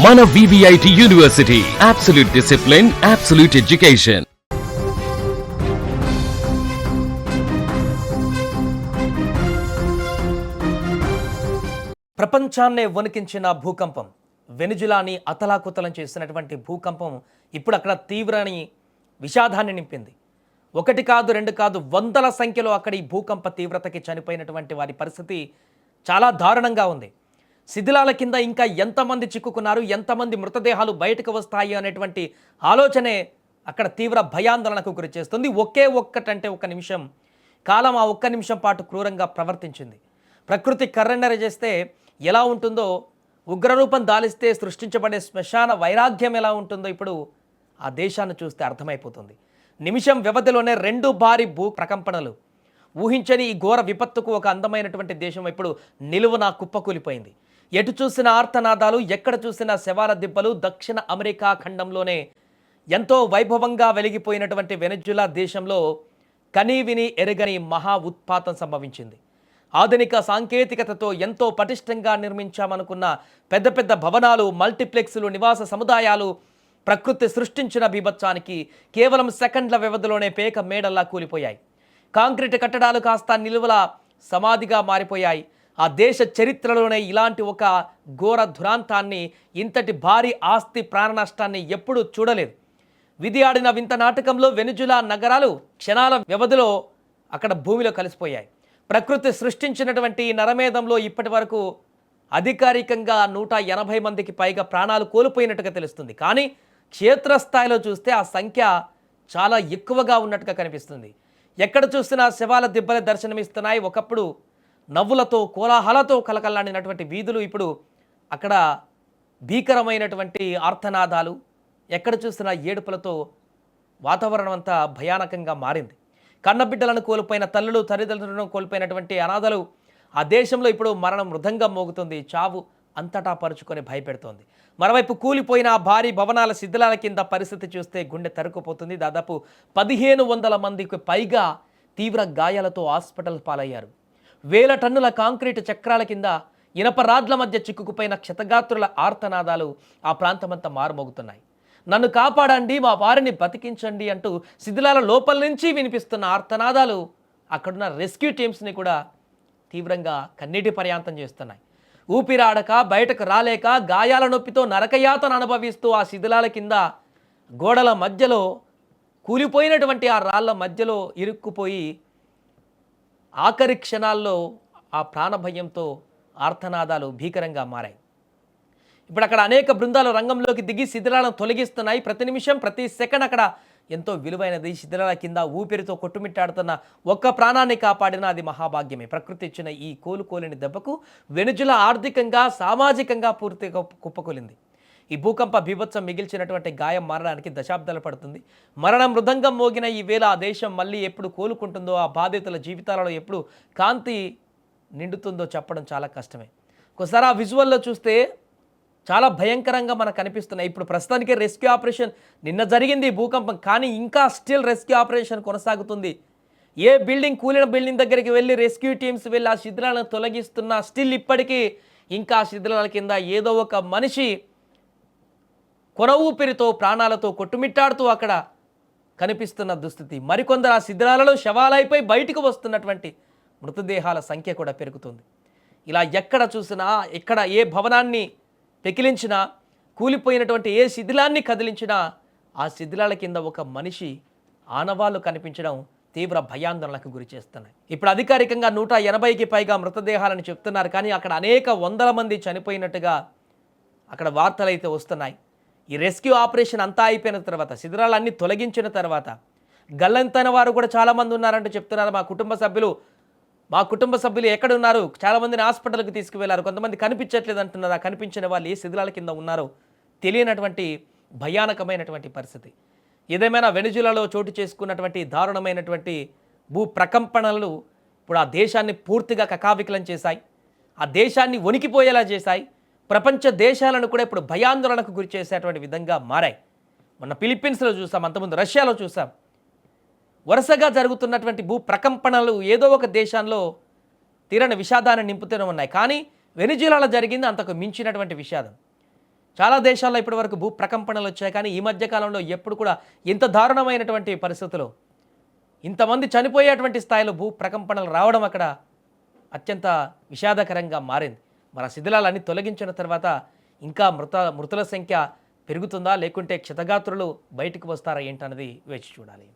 మన VVIT university, absolute discipline, absolute education. ప్రపంచాన్నే వణికించిన భూకంపం, వెనుజులాని అతలాకుతలం చేసినటువంటి భూకంపం ఇప్పుడు అక్కడ తీవ్రని విషాదాన్ని నింపింది. ఒకటి కాదు, రెండు కాదు, వందల సంఖ్యలో అక్కడ ఈ భూకంప తీవ్రతకి చనిపోయినటువంటి వారి పరిస్థితి చాలా దారుణంగా ఉంది. శిథిలాల కింద ఇంకా ఎంతమంది చిక్కుకున్నారు, ఎంతమంది మృతదేహాలు బయటకు వస్తాయి అనేటువంటి ఆలోచనే అక్కడ తీవ్ర భయాందోళనకు గురి చేస్తుంది. ఒక్కటంటే ఒక నిమిషం కాలం ఆ ఒక్క నిమిషం పాటు క్రూరంగా ప్రవర్తించింది. ప్రకృతి కర్రెన్నర చేస్తే ఎలా ఉంటుందో, ఉగ్రరూపం దాలిస్తే సృష్టించబడే శ్మశాన వైరాగ్యం ఎలా ఉంటుందో ఇప్పుడు ఆ దేశాన్ని చూస్తే అర్థమైపోతుంది. నిమిషం వ్యవధిలోనే 2 భారీ భూ ప్రకంపనలు. ఊహించని ఈ ఘోర విపత్తుకు ఒక అందమైనటువంటి దేశం ఇప్పుడు నిలువున కుప్పకూలిపోయింది. ఎటు చూసిన ఆర్తనాదాలు, ఎక్కడ చూసిన శవాల దిబ్బలు. దక్షిణ అమెరికా ఖండంలోనే ఎంతో వైభవంగా వెలిగిపోయినటువంటి వెనెజులా దేశంలో కనీవిని ఎరగని మహా ఉత్పాతం సంభవించింది. ఆధునిక సాంకేతికతతో ఎంతో పటిష్టంగా నిర్మించామనుకున్న పెద్ద పెద్ద భవనాలు, మల్టీప్లెక్స్లు, నివాస సముదాయాలు ప్రకృతి సృష్టించిన బీభత్సానికి కేవలం సెకండ్ల వ్యవధిలోనే పేక మేడల్లా కూలిపోయాయి. కాంక్రీట్ కట్టడాలు కాస్త నిలువల సమాధిగా మారిపోయాయి. ఆ దేశ చరిత్రలోనే ఇలాంటి ఒక ఘోర దురాంతాన్ని, ఇంతటి భారీ ఆస్తి ప్రాణ నష్టాన్ని ఎప్పుడూ చూడలేదు. విధి ఆడిన వింత నాటకంలో వెనుజులా నగరాలు క్షణాల వ్యవధిలో అక్కడ భూమిలో కలిసిపోయాయి. ప్రకృతి సృష్టించినటువంటి నరమేధంలో ఇప్పటి వరకు అధికారికంగా 180 మందికి పైగా ప్రాణాలు కోల్పోయినట్టుగా తెలుస్తుంది. కానీ క్షేత్రస్థాయిలో చూస్తే ఆ సంఖ్య చాలా ఎక్కువగా ఉన్నట్టుగా కనిపిస్తుంది. ఎక్కడ చూసినా శవాల దిబ్బలే దర్శనమిస్తున్నాయి. ఒకప్పుడు నవ్వులతో, కోలాహలతో కలకల్లాడినటువంటి వీధులు ఇప్పుడు అక్కడ భీకరమైనటువంటి ఆర్తనాదాలు, ఎక్కడ చూసినా ఏడుపులతో వాతావరణం అంతా భయానకంగా మారింది. కన్నబిడ్డలను కోల్పోయిన తల్లులు, తల్లిదండ్రులను కోల్పోయినటువంటి అనాథలు. ఆ దేశంలో ఇప్పుడు మరణం మృదంగా మోగుతుంది. చావు అంతటా పరుచుకొని భయపెడుతోంది. మరోవైపు కూలిపోయిన ఆ భారీ భవనాల శిథిలాల కింద పరిస్థితి చూస్తే గుండె తరుక్కుపోతుంది. దాదాపు 1500 మందికి పైగా తీవ్ర గాయాలతో హాస్పిటల్ పాలయ్యారు. 1000 టన్నుల కాంక్రీటు చక్రాల కింద ఇనప రాడ్ల మధ్య చిక్కుకుపోయిన క్షతగాత్రుల ఆర్తనాదాలు ఆ ప్రాంతమంతా మారుమోగుతున్నాయి. నన్ను కాపాడండి, మా వారిని బతికించండి అంటూ శిథిలాల లోపల నుంచి వినిపిస్తున్న ఆర్తనాదాలు అక్కడున్న రెస్క్యూ టీమ్స్ని కూడా తీవ్రంగా కన్నీటి పర్యాంతం చేస్తున్నాయి. ఊపిరాడక, బయటకు రాలేక, గాయాల నొప్పితో నరకయాతన అనుభవిస్తూ ఆ శిథిలాల కింద గోడల మధ్యలో కూలిపోయినటువంటి ఆ రాళ్ల మధ్యలో ఇరుక్కుపోయి ఆఖరి క్షణాల్లో ఆ ప్రాణభయంతో ఆర్తనాదాలు భీకరంగా మారాయి. ఇప్పుడు అక్కడ అనేక బృందాలు రంగంలోకి దిగి శిథిలాలను తొలగిస్తున్నాయి. ప్రతి నిమిషం, ప్రతి సెకండ్ అక్కడ ఎంతో విలువైనది. శిథిలాల కింద ఊపిరితో కొట్టుమిట్టాడుతున్న ఒక్క ప్రాణాన్ని కాపాడినా అది మహాభాగ్యమే. ప్రకృతి ఇచ్చిన ఈ కోలుకోలేని దెబ్బకు వెనుజులా ఆర్థికంగా, సామాజికంగా పూర్తిగా కుప్పకూలింది. ఈ భూకంప బీభత్సం మిగిల్చినటువంటి గాయం మారడానికి దశాబ్దాలు పడుతుంది. మరణం మృదంగం మోగిన ఈ వేళ ఆ దేశం మళ్ళీ ఎప్పుడు కోలుకుంటుందో, ఆ బాధితుల జీవితాలలో ఎప్పుడు కాంతి నిండుతుందో చెప్పడం చాలా కష్టమే. ఒకసారి ఆ విజువల్లో చూస్తే చాలా భయంకరంగా మనకు కనిపిస్తున్నాయి. ఇప్పుడు ప్రస్తుతానికి రెస్క్యూ ఆపరేషన్ నిన్న జరిగింది భూకంపం, కానీ ఇంకా స్టిల్ రెస్క్యూ ఆపరేషన్ కొనసాగుతుంది. ఏ బిల్డింగ్, కూలిన బిల్డింగ్ దగ్గరికి వెళ్ళి రెస్క్యూ టీమ్స్ వెళ్ళి ఆ శిథిలాలను తొలగిస్తున్నా స్టిల్ ఇప్పటికీ ఇంకా ఆ శిథిలాల కింద ఏదో ఒక మనిషి కొన ఊపిరితో, ప్రాణాలతో కొట్టుమిట్టాడుతూ అక్కడ కనిపిస్తున్న దుస్థితి. మరికొందరు ఆ శిథిలాలలో శవాలైపోయి బయటకు వస్తున్నటువంటి మృతదేహాల సంఖ్య కూడా పెరుగుతుంది. ఇలా ఎక్కడ చూసినా, ఎక్కడ ఏ భవనాన్ని పెకిలించినా, కూలిపోయినటువంటి ఏ శిథిలాన్ని కదిలించినా ఆ శిథిలాల కింద ఒక మనిషి ఆనవాళ్లు కనిపించడం తీవ్ర భయాందోళనకు గురి చేస్తున్నాయి. ఇప్పుడు అధికారికంగా 180కి పైగా మృతదేహాలను చెప్తున్నారు, కానీ అక్కడ అనేక వందల మంది చనిపోయినట్టుగా అక్కడ వార్తలు అయితే వస్తున్నాయి. ఈ రెస్క్యూ ఆపరేషన్ అంతా అయిపోయిన తర్వాత, శిథిలాలన్నీ తొలగించిన తర్వాత గల్లంతైన వారు కూడా చాలామంది ఉన్నారంటూ చెప్తున్నారు. మా కుటుంబ సభ్యులు ఎక్కడున్నారు, చాలామందిని హాస్పిటల్కి తీసుకువెళ్లారు, కొంతమంది కనిపించట్లేదు అంటున్నారు. ఆ కనిపించిన వాళ్ళు ఏ శిథిలాల కింద ఉన్నారో తెలియనటువంటి భయానకమైనటువంటి పరిస్థితి. ఏదేమైనా వెనుజులాలో చోటు చేసుకున్నటువంటి దారుణమైనటువంటి భూ ప్రకంపనలు ఇప్పుడు ఆ దేశాన్ని పూర్తిగా కకావికలం చేశాయి. ఆ దేశాన్ని వణికిపోయేలా చేశాయి. ప్రపంచ దేశాలను కూడా ఇప్పుడు భయాందోళనకు గురి చేసేటువంటి విధంగా మారాయి. మొన్న ఫిలిప్పీన్స్లో చూసాం, అంతకుముందు రష్యాలో చూసాం. వరుసగా జరుగుతున్నటువంటి భూ ప్రకంపనలు ఏదో ఒక దేశంలో తీరని విషాదాన్ని నింపుతూనే ఉన్నాయి. కానీ వెనిజులాలో జరిగింది అంతకు మించినటువంటి విషాదం. చాలా దేశాల్లో ఇప్పటివరకు భూ ప్రకంపనలు వచ్చాయి, కానీ ఈ మధ్య కాలంలో ఎప్పుడు కూడా ఇంత దారుణమైనటువంటి పరిస్థితులు, ఇంతమంది చనిపోయేటువంటి స్థాయిలో భూ ప్రకంపనలు రావడం అక్కడ అత్యంత విషాదకరంగా మారింది. మరి ఆ శిథిలాలన్నీ తొలగించిన తర్వాత ఇంకా మృతుల సంఖ్య పెరుగుతుందా, లేకుంటే క్షతగాత్రులు బయటకు వస్తారా ఏంటన్నది వేచి చూడాలి.